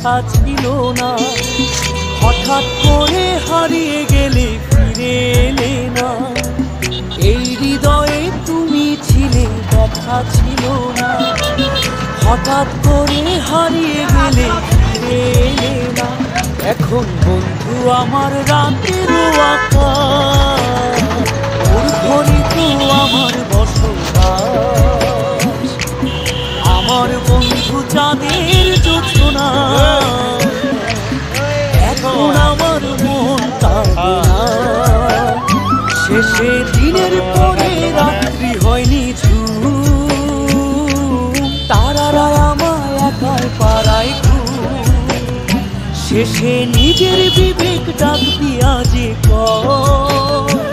কথা ছিল না। হঠাৎ করে হারিয়ে গেলে ফিরে এলে না। এই হৃদয়ে তুমি ছিলে, কথা ছিল না। হঠাৎ করে হারিয়ে গেলে ফিরে এলে না। এখন বন্ধু আমার রাতের আকাশ, ওর ঘরে তো আমার বসবাস। আমার বন্ধু চাঁদের জোছনা, এখন আমার মন কাঁদে না। শেষে দিনের পরে রাত্রি হয়নি ঝুম, তারারা আমায় একাই পাড়ায় ঘুম। শেষে নিজের বিবেক ডাক দিয়া যে কয়